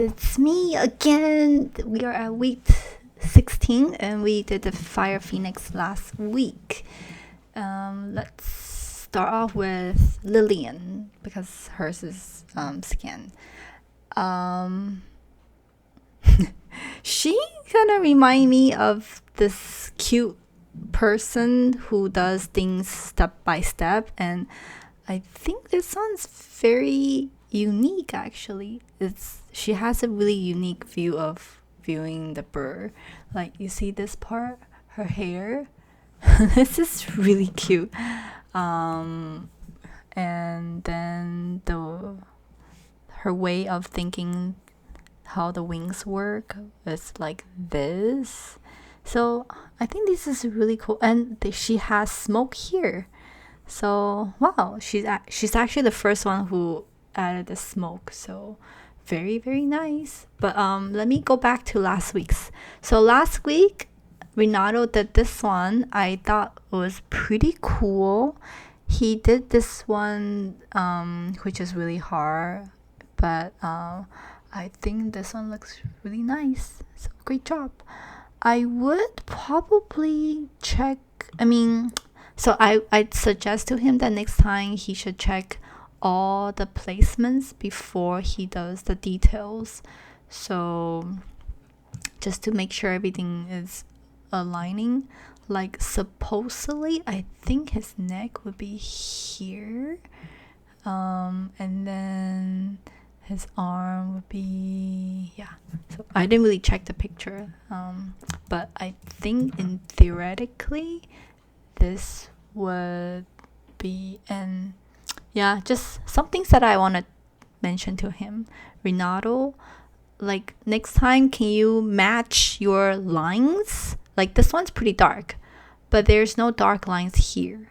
It's me again. We are at week 16 and we did the Fire Phoenix last week. Let's start off with Lillian because hers is skin. She kind of remind me of this cute person who does things step by step, and I think this one's very unique actually. She has a really unique view of viewing the bird. Like you see this part, her hair. This is really cute. And then her way of thinking how the wings work is like this. So I think this is really cool, and she has smoke here. So wow, she's actually the first one who added the smoke. So very very nice. But let me go back to last week's. So last week Renato did this one. I thought it was pretty cool. He did this one which is really hard, but I think this one looks really nice. So great job. I would probably check, so I'd suggest to him that next time he should check all the placements before he does the details. So just to make sure everything is aligning. Like supposedly I think his neck would be here. And then his arm would be, yeah. So I didn't really check the picture, but I think theoretically this would be, and yeah, just some things that I want to mention to him. Renato, like next time can you match your lines? Like this one's pretty dark, but there's no dark lines here.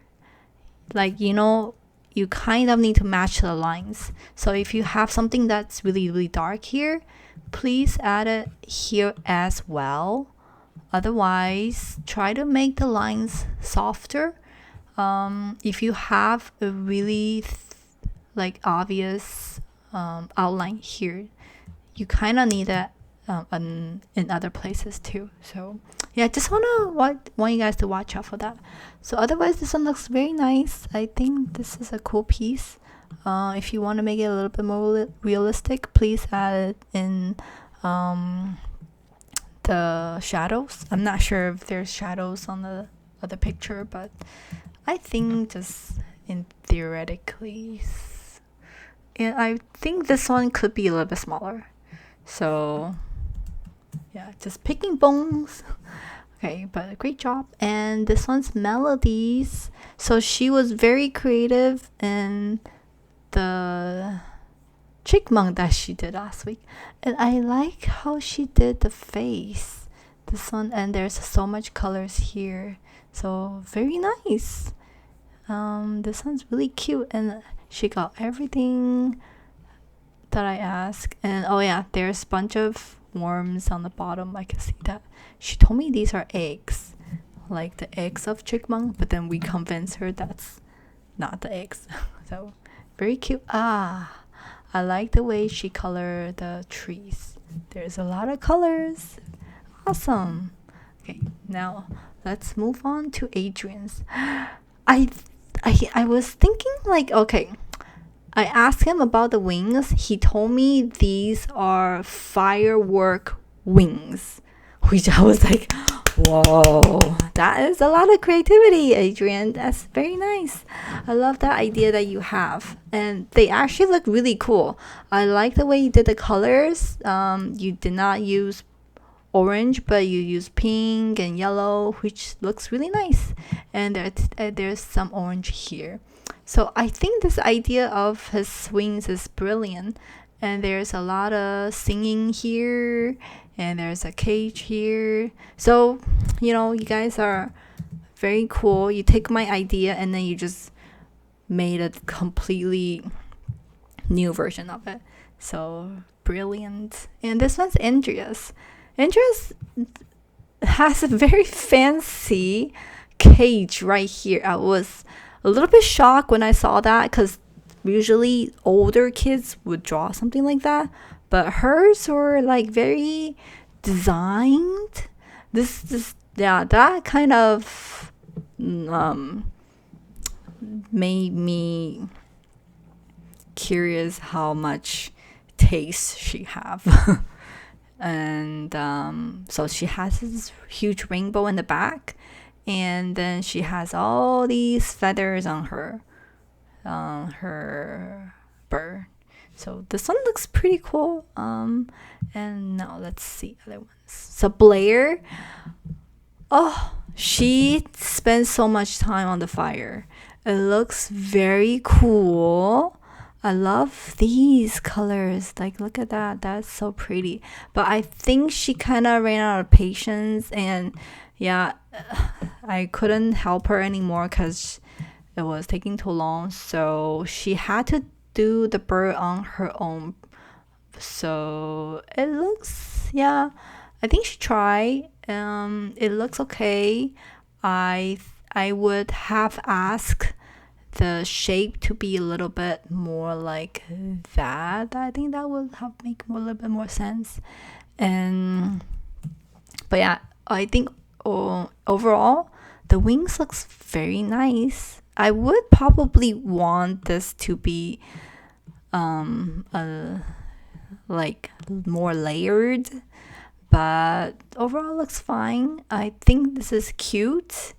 Like, you kind of need to match the lines. So if you have something that's really really dark here, please add it here as well. Otherwise, try to make the lines softer. If you have a really obvious outline here, you kind of need that in other places too. So yeah, just want you guys to watch out for that. So otherwise, this one looks very nice. I think this is a cool piece. If you want to make it a little bit more realistic, please add it in the shadows. I'm not sure if there's shadows on the other picture, but I think just in theoretically, and I think this one could be a little bit smaller. So yeah, just picking bones. Okay, but great job. And this one's melodies. So she was very creative in the chipmunk that she did last week, and I like how she did the face. This one, and there's so much colors here, so very nice. This one's really cute, and she got everything that I asked. And oh yeah, there's a bunch of worms on the bottom. I can see that. She told me these are eggs, like the eggs of chipmunk, but then we convinced her that's not the eggs. So very cute. I like the way she colored the trees. There's a lot of colors. Awesome. Okay, now let's move on to Adrian's. I was thinking okay, I asked him about the wings. He told me these are firework wings, which I was like, whoa, that is a lot of creativity, Adrian. That's very nice. I love that idea that you have. And they actually look really cool. I like the way you did the colors. You did not use orange, but you use pink and yellow, which looks really nice. And there's some orange here. So I think this idea of his wings is brilliant. And there's a lot of singing here, and there's a cage here. So, you guys are very cool. You take my idea and then you just made a completely new version of it. So brilliant. And this one's Andrea's. Andrea's has a very fancy cage right here. I was a little bit shocked when I saw that, because usually older kids would draw something like that, but hers were like very designed. This yeah, that kind of made me curious how much taste she have. And so she has this huge rainbow in the back, and then she has all these feathers on her bird. So this one looks pretty cool. And now let's see other ones. So Blair, oh, she spends so much time on the fire. It looks very cool. I love these colors. Like, look at that. That's so pretty. But I think she kind of ran out of patience, and yeah, I couldn't help her anymore because it was taking too long. So she had to do the bird on her own. So it looks, yeah, I think she tried. It looks okay. I would have asked the shape to be a little bit more like that. I think that would have make a little bit more sense. And but yeah, I think overall the wings looks very nice. I would probably want this to be like more layered, but overall looks fine. I think this is cute.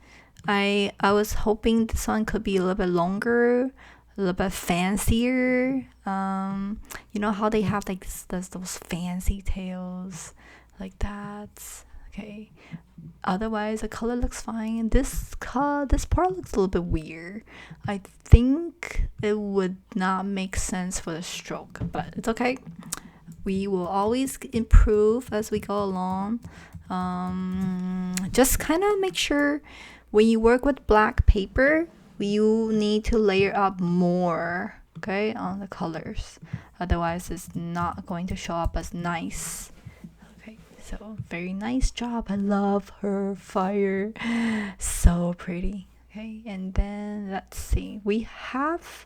I was hoping this one could be a little bit longer, a little bit fancier. You know how they have like those fancy tails like that. Okay. Otherwise, the color looks fine. This part looks a little bit weird. I think it would not make sense for the stroke, but it's okay. We will always improve as we go along. Just kind of make sure when you work with black paper, you need to layer up more, okay, on the colors. Otherwise, it's not going to show up as nice. Okay, so very nice job. I love her fire. So pretty. Okay, and then let's see. We have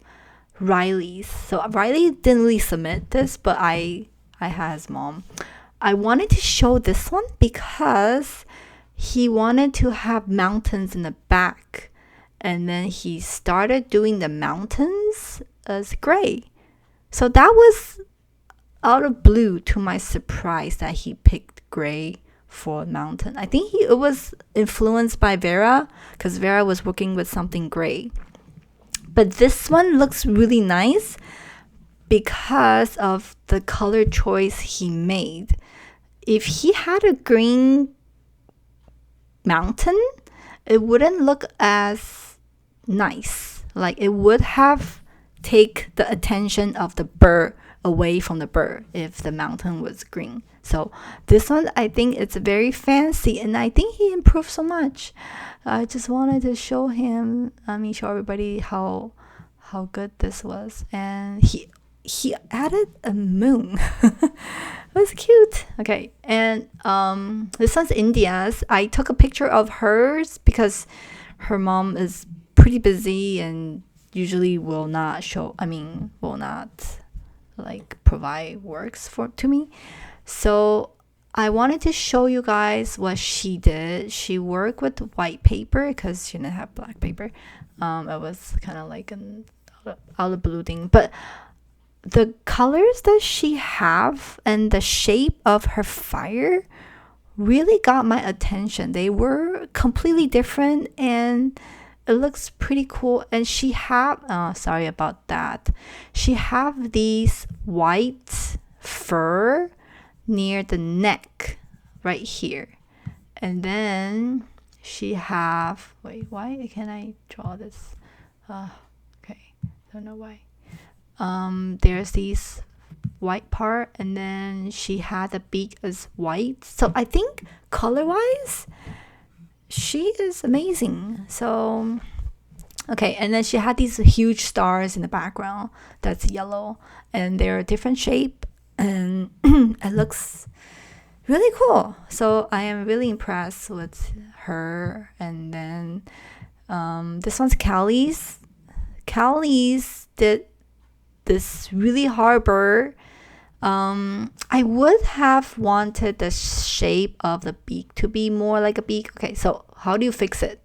Riley's. So Riley didn't really submit this, but I had his mom. I wanted to show this one because he wanted to have mountains in the back, and then he started doing the mountains as gray. So that was out of blue, to my surprise, that he picked gray for mountain. I think it was influenced by Vera, because Vera was working with something gray. But this one looks really nice because of the color choice he made. If he had a green mountain, it wouldn't look as nice. Like, it would have take the attention of the bird away from the bird if the mountain was green. So this one, I think it's very fancy, and I think he improved so much. I just wanted to show everybody how good this was. And he added a moon. It was cute. Okay, and this one's India's. I took a picture of hers because her mom is pretty busy and usually will not like provide works to me. So I wanted to show you guys what she did. She worked with white paper because she didn't have black paper. It was kind of like an out of blue thing, but the colors that she have and the shape of her fire really got my attention. They were completely different, and it looks pretty cool. And she have sorry about that. She have these white fur near the neck right here, and then she have why can I draw this? Okay, don't know why. There's these white part, and then she had the beak as white. So I think color wise she is amazing. So okay, and then she had these huge stars in the background that's yellow, and they're a different shape, and it looks really cool. So I am really impressed with her. And then this one's Callie's did this really hard bird. I would have wanted the shape of the beak to be more like a beak. Okay, so how do you fix it?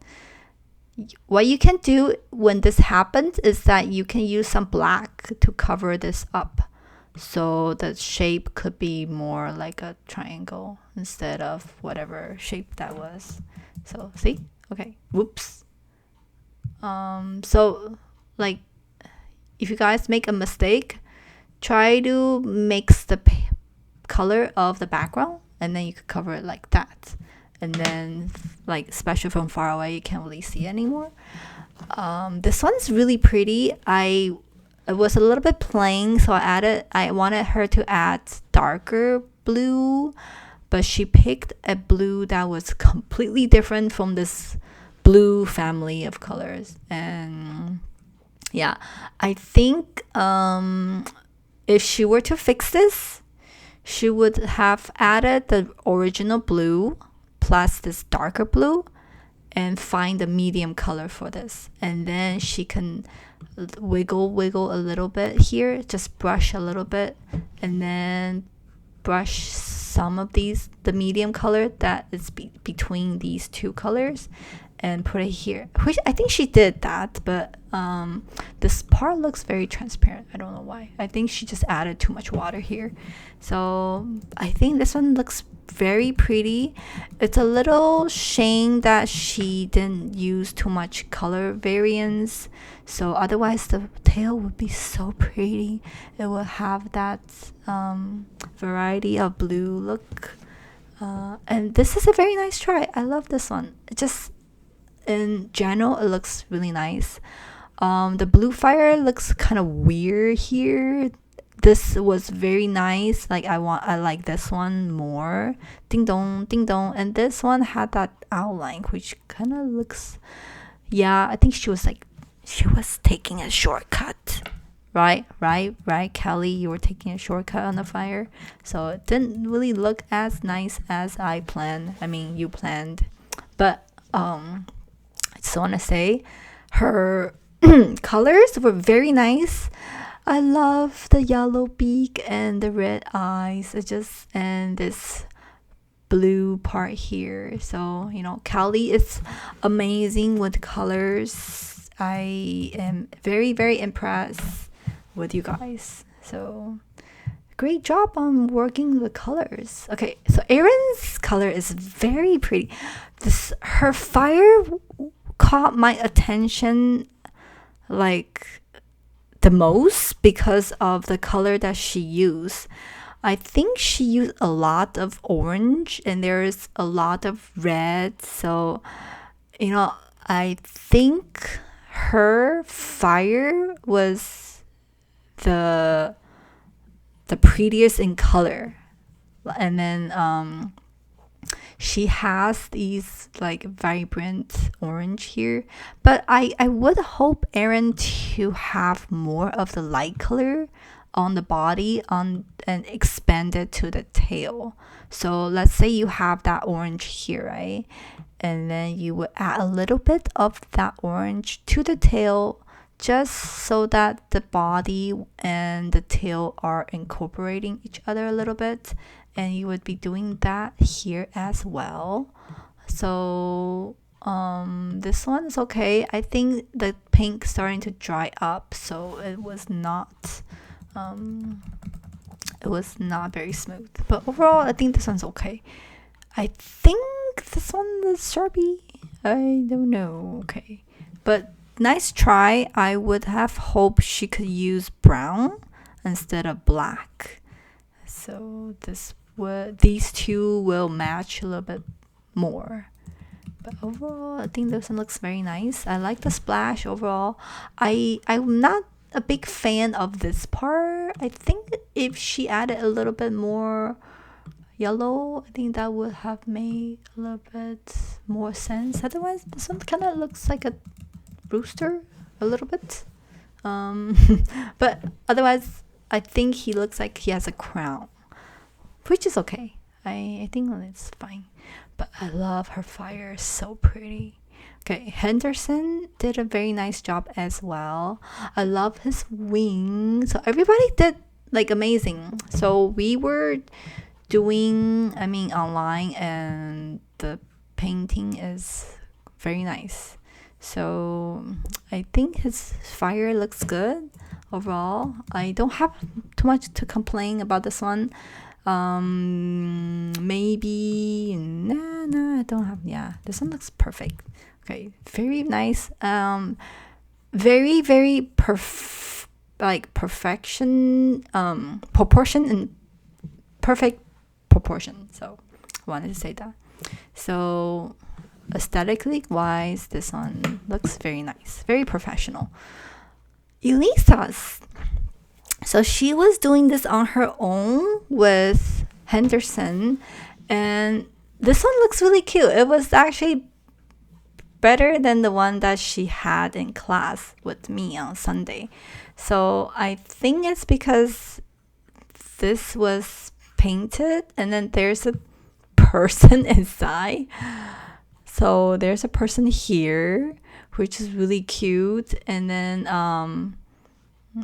What you can do when this happens is that you can use some black to cover this up. So the shape could be more like a triangle instead of whatever shape that was. So see? Okay. Whoops. So like if you guys make a mistake, try to mix the color of the background and then you could cover it like that. And then like especially from far away you can't really see anymore. This one's really pretty. It was a little bit plain, so I wanted her to add darker blue, but she picked a blue that was completely different from this blue family of colors. And yeah, I think if she were to fix this, she would have added the original blue plus this darker blue and find the medium color for this. And then she can wiggle a little bit here, just brush a little bit, and then brush some of the medium color that is between these two colors and put it here, which I think she did that, but this part looks very transparent. I don't know why. I think she just added too much water here. So I think this one looks very pretty. It's a little shame that she didn't use too much color variance, so otherwise the tail would be so pretty. It will have that variety of blue look, and this is a very nice try. I love this one. It just in general it looks really nice. The blue fire looks kind of weird here. This was very nice. Like I like this one more. Ding dong, ding dong. And this one had that outline which kind of looks, yeah, I think she was taking a shortcut. Right, Kelly, you were taking a shortcut on the fire. So it didn't really look as nice as I planned. I mean, you planned. But I just want to say her colors were very nice. I love the yellow beak and the red eyes. And this blue part here. So, Callie is amazing with colors. I am very, very impressed with you guys. So, great job on working the colors. Okay, so Erin's color is very pretty. Her fire caught my attention like the most because of the color that she used. I think she used a lot of orange and there's a lot of red. So, I think her fire was the prettiest in color. And then she has these like vibrant orange here, but I would hope Erin to have more of the light color on the body and expand it to the tail. So let's say you have that orange here, right? And then you would add a little bit of that orange to the tail just so that the body and the tail are incorporating each other a little bit. And you would be doing that here as well. So this one is okay. I think the pink starting to dry up, so it was not very smooth. But overall, I think this one's okay. I think this one is Sharpie. I don't know. Okay, but nice try. I would have hoped she could use brown instead of black. So these two will match a little bit more. But overall, I think this one looks very nice. I like the splash overall. I'm not a big fan of this part. I think if she added a little bit more yellow, I think that would have made a little bit more sense. Otherwise, this one kind of looks like a rooster a little bit. But otherwise, I think he looks like he has a crown, which is okay. I think it's fine. But I love her fire. So pretty. Okay, Henderson did a very nice job as well. I love his wings. So everybody did like amazing. So we were doing, I mean, online, and the painting is very nice. So I think his fire looks good overall. I don't have too much to complain about this one. Maybe I don't have. Yeah, this one looks perfect. Okay, very nice. Very very like perfection. Proportion and perfect proportion. So I wanted to say that. So aesthetically wise, this one looks very nice, very professional. Elisa's, so she was doing this on her own with Henderson, and this one looks really cute. It was actually better than the one that she had in class with me on Sunday. So I think it's because this was painted and then there's a person inside. So there's a person here, which is really cute. And then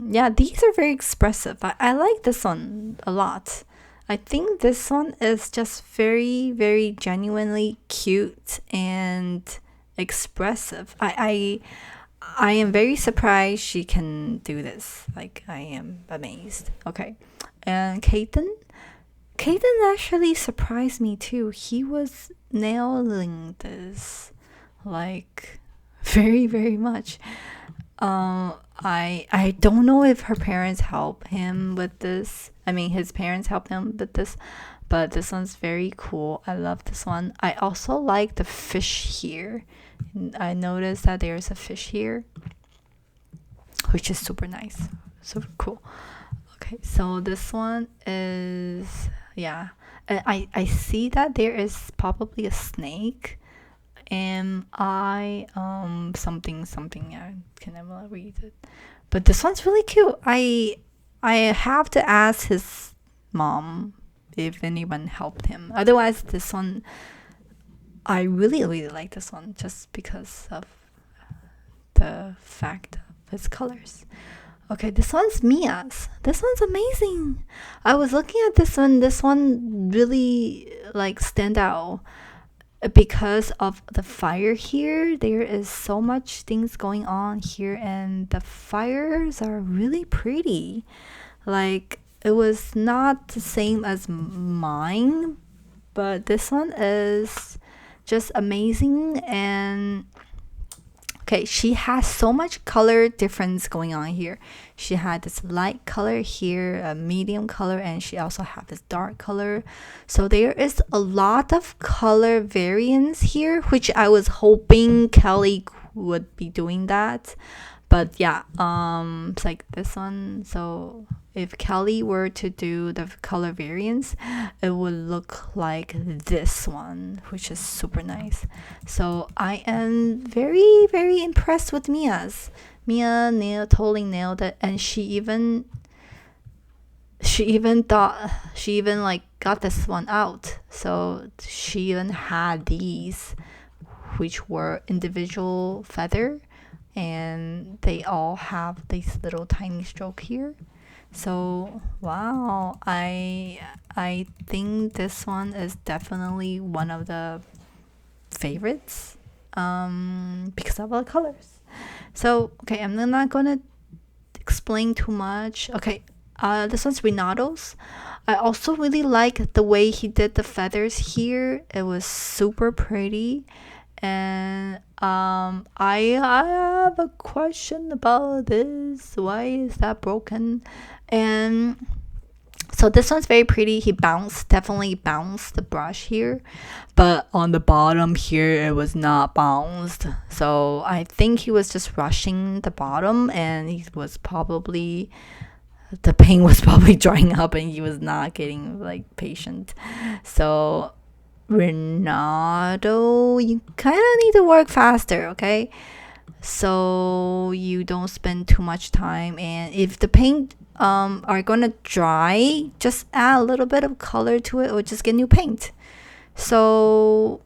yeah, these are very expressive. I like this one a lot. I think this one is just very, very genuinely cute and expressive. I am very surprised she can do this. Like, I am amazed. Okay. And Caden actually surprised me too. He was nailing this like very, very much. I don't know if her parents help him with this. I mean, his parents help him with this, but this one's very cool. I love this one. I also like the fish here. I noticed that there's a fish here, which is super nice, super cool. Okay, so this one is, yeah. I see that there is probably a snake. I something I can never read it, but this one's really cute. I have to ask his mom if anyone helped him. Otherwise, this one I really really like this one just because of the fact of his colors. Okay, this one's Mia's. This one's amazing. I was looking at this one. This one really like stand out because of the fire here. There is so much things going on here, and the fires are really pretty. Like, it was not the same as mine, but this one is just amazing. And okay, she has so much color difference going on here. She had this light color here, a medium color, and she also had this dark color. So there is a lot of color variance here, which I was hoping Kelly would be doing that. But yeah, it's like this one. So if Kelly were to do the color variance, it would look like this one, which is super nice. So I am very, very impressed with Mia's. Mia totally nailed it, and she even like got this one out. So she even had these, which were individual feather, and they all have this little tiny stroke here. So wow, I think this one is definitely one of the favorites because of the colors. So okay, I'm not gonna explain too much. Okay, this one's Renato's. I also really like the way he did the feathers here. It was super pretty. And I have a question about this. Why is that broken? And so this one's very pretty. He definitely bounced the brush here, but on the bottom here it was not bounced. So I think he was just rushing the bottom, and the paint was probably drying up, and he was not getting like patient. So Renato, you kind of need to work faster, okay? So you don't spend too much time, and if the paint are gonna dry, just add a little bit of color to it, or just get new paint. So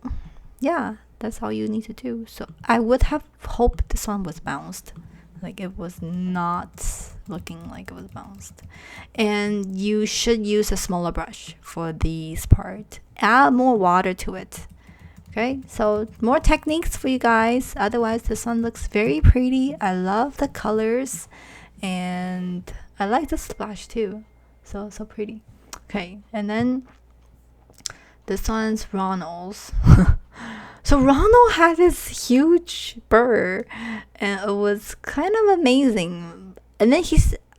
yeah, that's all you need to do. So I would have hoped this one was bounced, like it was not looking like it was bounced. And you should use a smaller brush for these part. Add more water to it. Okay, so more techniques for you guys. Otherwise, this one looks very pretty. I love the colors, and I like the splash too. So pretty. Okay, and then this one's Ronald's. So Ronald had this huge bird, and it was kind of amazing. And then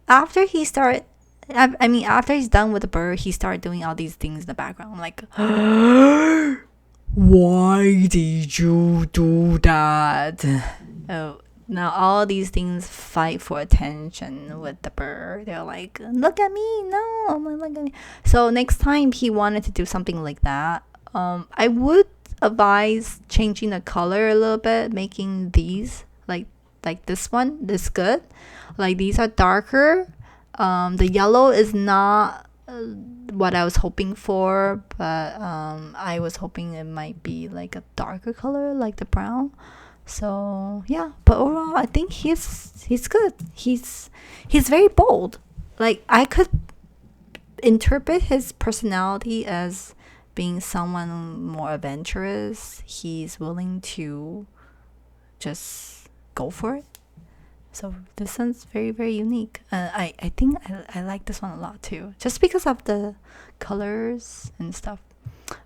after he started, I mean, after he's done with the bird, he started doing all these things in the background. I'm like, why did you do that? Oh, now all these things fight for attention with the bird. They're like, look at me. No, I'm like, look at me. So next time he wanted to do something like that, I would advise changing the color a little bit, making these like this one, this good. Like these are darker. The yellow is not what I was hoping for, but I was hoping it might be like a darker color, like the brown. So yeah, but overall, I think he's good. He's very bold. Like I could interpret his personality as being someone more adventurous. He's willing to just go for it. So this one's very, very unique. I think I like this one a lot too, just because of the colors and stuff.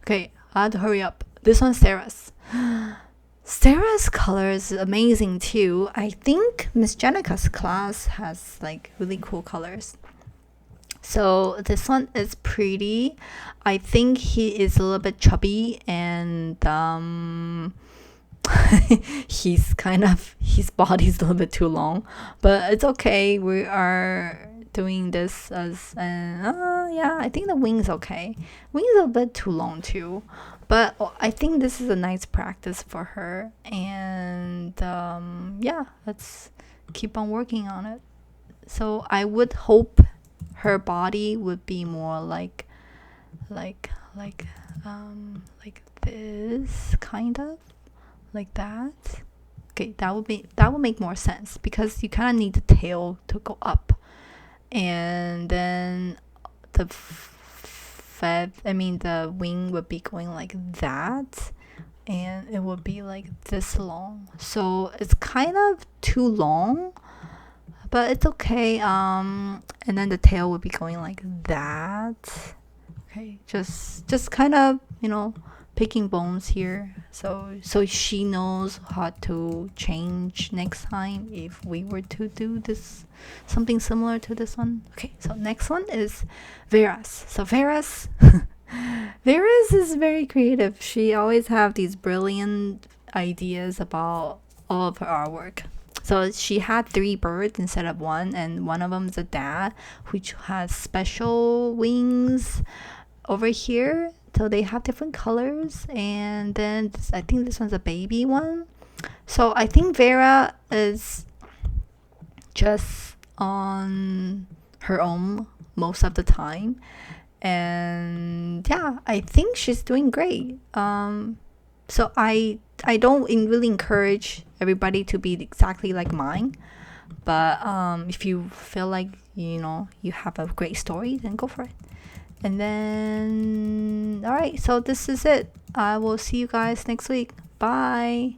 Okay, I have to hurry up. This one's Sarah's. Sarah's color is amazing too. I think Miss Jenica's class has like really cool colors. So this one is pretty. I think he is a little bit chubby, and his body's a little bit too long, but it's okay. We are doing this as yeah, I think the wing's okay. Wing's a bit too long too, but I think this is a nice practice for her, and yeah, let's keep on working on it. So I would hope her body would be more like this, kind of like that. Okay, that would make more sense, because you kind of need the tail to go up, and then the the wing would be going like that, and it would be like this long. So it's kind of too long, but it's okay. And then the tail would be going like that. Okay, just kind of, picking bones here, so she knows how to change next time if we were to do this, something similar to this one. Okay, so next one is Vera's. So Vera's is very creative. She always have these brilliant ideas about all of her artwork. So she had 3 birds instead of 1, and one of them is a dad, which has special wings over here. So they have different colors, and then I think this one's a baby one. So I think Vera is just on her own most of the time, and yeah, I think she's doing great. So I don't really encourage everybody to be exactly like mine, but if you feel like you have a great story, then go for it. And then, all right, so this is it. I will see you guys next week. Bye.